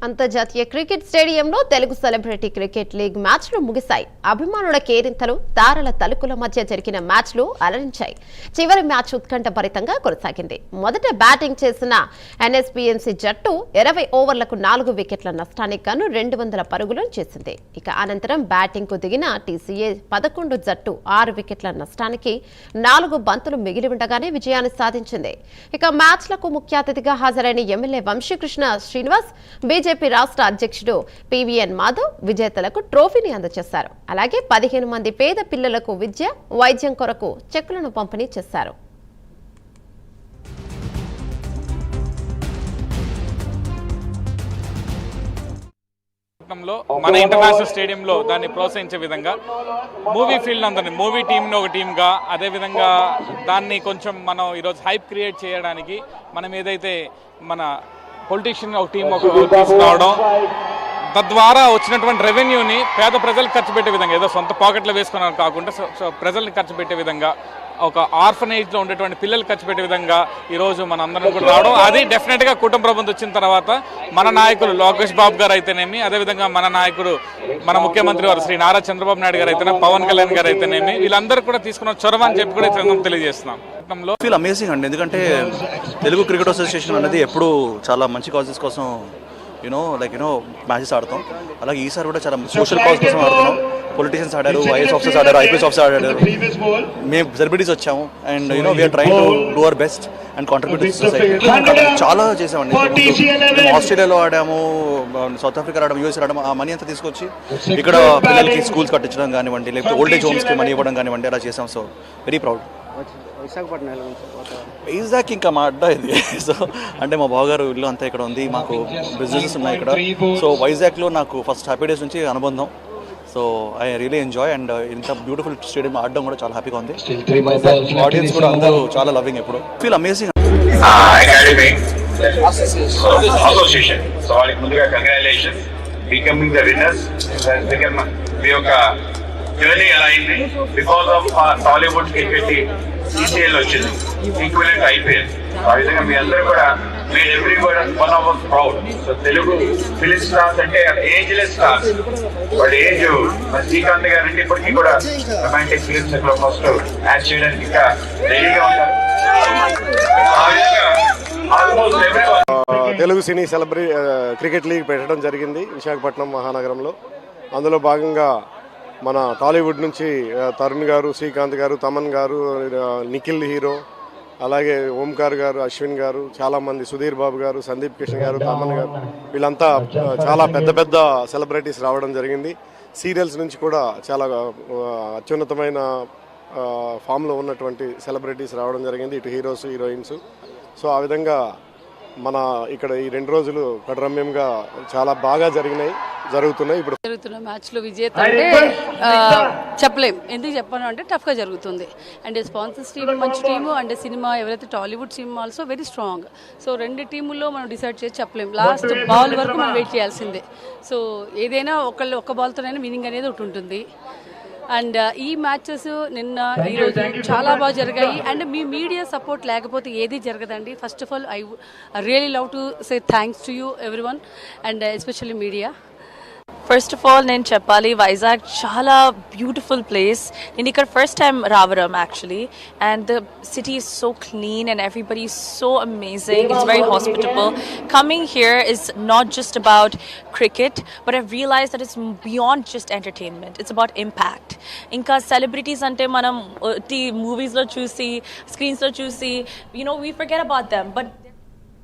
అంతర్జాతీయ క్రికెట్ స్టేడియంలో Telugu celebrity cricket league మ్యాచ్లు ముగిశాయి. అభిమానుల కేరింతలు, తారల తలుకుల మధ్య జరిగిన మ్యాచ్లు అలరించాయి. చివరి మ్యాచ్ ఉత్కంఠభరితంగా కొనసాగింది. మొదట బ్యాటింగ్ చేసిన ఎన్ఎస్పీఎన్సీ జట్టు 20 ఓవర్లకు 4 వికెట్ల నష్టానికి గాను 200 పరుగులను చేసింది. ఇక అనంతరం బ్యాటింగ్ కు దిగిన టీసీఏ 11 జట్టు 6 వికెట్ల నష్టానికి 4 బంతులు మిగిలి ఉండగానే విజయాన్ని సాధించింది. ఇక మ్యాచ్లకు ముఖ్య అతిథిగా హాజరైన ఎమ్మెల్యే వంశీకృష్ణ శ్రీనివాస్, బీజేపీ రాష్ట్ర అధ్యక్షుడు పివిఎన్ మాధవ్ విజేతలకు ట్రోఫీని అందజేశారు. అలాగే 15 మంది పేద పిల్లలకు విద్య, వైద్యం కొరకు చెక్కులను పంపిణీ చేశారు. మన ఇంటర్నేషనల్ స్టేడియంలో దాన్ని ప్రోత్సహించే విధంగా మూవీ ఫీల్డ్ అందరినీ, మూవీ టీంని ఒక టీమ్గా, అదేవిధంగా దాన్ని కొంచెం మనం ఈరోజు హైప్ క్రియేట్ చేయడానికి మనం ఏదైతే మన పొలిటీషియన్ ఒక టీం తీసుకురావడం, తద్వారా వచ్చినటువంటి రెవెన్యూని పేద ప్రజలకు ఖర్చు పెట్టే విధంగా, ఏదో సొంత పాకెట్లో వేసుకున్నాను కాకుండా ప్రజల్ని ఖర్చు పెట్టే విధంగా, ఒక ఆర్ఫనేజ్లో ఉండేటువంటి పిల్లలు ఖర్చు పెట్టే విధంగా ఈరోజు మన అందరం కూడా రావడం, అది డెఫినెట్గా కుటుంబ ప్రభుత్వం వచ్చిన తర్వాత మన నాయకులు లోకేష్ బాబు గారు అయితేనేమి, అదేవిధంగా మన నాయకుడు మన ముఖ్యమంత్రి వారు శ్రీ నారా చంద్రబాబు నాయుడు గారు అయితేనే, పవన్ కళ్యాణ్ గారు అయితేనేమి, వీళ్ళందరూ కూడా తీసుకున్న చొరవ అని చెప్పి కూడా ఈ తెలియజేస్తున్నాం. ఫీల్ అమేజింగ్ అండి, ఎందుకంటే తెలుగు క్రికెట్ అసోసియేషన్ అనేది ఎప్పుడు చాలా మంచి కాజెస్ కోసం మ్యాచెస్ ఆడతాం. అలాగే ఈసారి కూడా చాలా సోషల్ కాజ్ కోసం ఆడుతున్నాం. పొలిటీషియన్స్ ఆడారు, ఐఏఎస్ ఆఫీసర్స్ ఆడారు, ఐపీఎస్ ఆఫీసర్ ఆడారు, మేము సెలబ్రిటీస్ వచ్చాము. And we are trying to do our best and contribute to society. చాలా చేసామండి. మేము ఆస్ట్రేలియాలో ఆడాము, సౌత్ ఆఫ్రికా ఆడాము, యూఎస్ ఆడాము. ఆ మనీ అంతా తీసుకొచ్చి ఇక్కడ పిల్లలకి స్కూల్స్ కట్టించడం కానివ్వండి, లేకపోతే ఓల్డేజ్ హోమ్స్కి మనీ ఇవ్వడం కానివ్వండి, అలా చేసాం. So very proud. వైజాగ్ ఇంకా మా అడ్డా ఇది. సో అంటే మా బావగారు ఇల్లు అంతా ఇక్కడ ఉంది, మాకు బిజినెసెస్ ఉన్నాయి ఇక్కడ. సో వైజాగ్లో నాకు ఫస్ట్ హ్యాపీ డేస్ నుంచి అనుబంధం. So I really enjoy. And ఇంత బ్యూటిఫుల్ స్టేడియం ఆడడం కూడా చాలా హ్యాపీగా ఉంది. ఆడియన్స్ కూడా అందరూ చాలా లవింగ్. ఎప్పుడు ఫీల్ అమేజింగ్. అసోసియేషన్ సో వాళ్ళకి ముందుగా కంగ్రాచులేషన్స్ బికమింగ్ ద విన్నర్స్. మీ యొక్క జర్నీ ఎలా అయింది? Because of Tollywood cricket ECL వచ్చింది, ఈక్వలెంట్ అయిపోయింది. ఆ విధంగా మీ అందరూ కూడా made everybody one of us proud. So Telugu film stars అంటే ఏజ్లెస్ స్టార్స్. వాళ్ళ ఏజ్ శ్రీకాంత్ గారు అంటే ఇప్పటికీ కూడా రొమాంటిక్ ఫిలిమ్స్ లో ఫస్ట్ యాడ్ చేయడానికి ఇంకా రెడీగా ఉంటారు. ఆ విధంగా almost everyone Telugu cine cricket league పెట్టడం జరిగింది విశాఖపట్నం మహానగరంలో. అందులో భాగంగా మన టాలీవుడ్ నుంచి తరుణ్ గారు, శ్రీకాంత్ గారు, తమన్ గారు, నిఖిల్ హీరో, అలాగే ఓంకార్ గారు, అశ్విన్ గారు, చాలామంది, సుధీర్ బాబు గారు, సందీప్ కిషన్ గారు, తమన్ గారు, వీళ్ళంతా చాలా పెద్ద పెద్ద సెలబ్రిటీస్ రావడం జరిగింది. సీరియల్స్ నుంచి కూడా చాలా అత్యున్నతమైన ఫామ్లో ఉన్నటువంటి సెలబ్రిటీస్ రావడం జరిగింది, ఇటు హీరోస్, హీరోయిన్స్. సో ఆ విధంగా మన ఇక్కడ ఈ 2 రోజులు కడరమ్యంగా చాలా బాగా జరుగుతున్నాయి. ఇప్పుడు జరుగుతున్న మ్యాచ్లో విజేత అంటే చెప్పలేం. ఎందుకు చెప్పాను అంటే టఫ్గా జరుగుతుంది. అండ్ స్పాన్సర్స్ టీమ్ మంచి టీము, అండ్ సినిమా ఎవరైతే Tollywood team also very strong. So 2 టీముల్లో మనం డిసైడ్ చేసి చెప్పలేం. లాస్ట్ బాల్ వరకు మనం వెయిట్ చేయాల్సిందే. సో ఏదైనా ఒక్క బాల్తోనైనా విన్నింగ్ అనేది ఒకటి ఉంటుంది. అండ్ ఈ మ్యాచెస్ నిన్న ఈరోజు చాలా బాగా జరిగాయి. అండ్ మీ మీడియా సపోర్ట్ లేకపోతే ఏది జరగదండి. First of all I really love to say thanks to you everyone, and especially media. First of all నేను చెప్పాలి, వైజాగ్ చాలా బ్యూటిఫుల్ ప్లేస్. నేను ఇక్కడ ఫస్ట్ టైం రావడం actually. And the city is so clean and everybody is so amazing. It's very hospitable. Coming here is not just about cricket, but I realize that it's beyond just entertainment. It's about impact. ఇంకా celebrities అంటే మనం మూవీస్లో చూసి, స్క్రీన్స్లో చూసి, we forget about them. But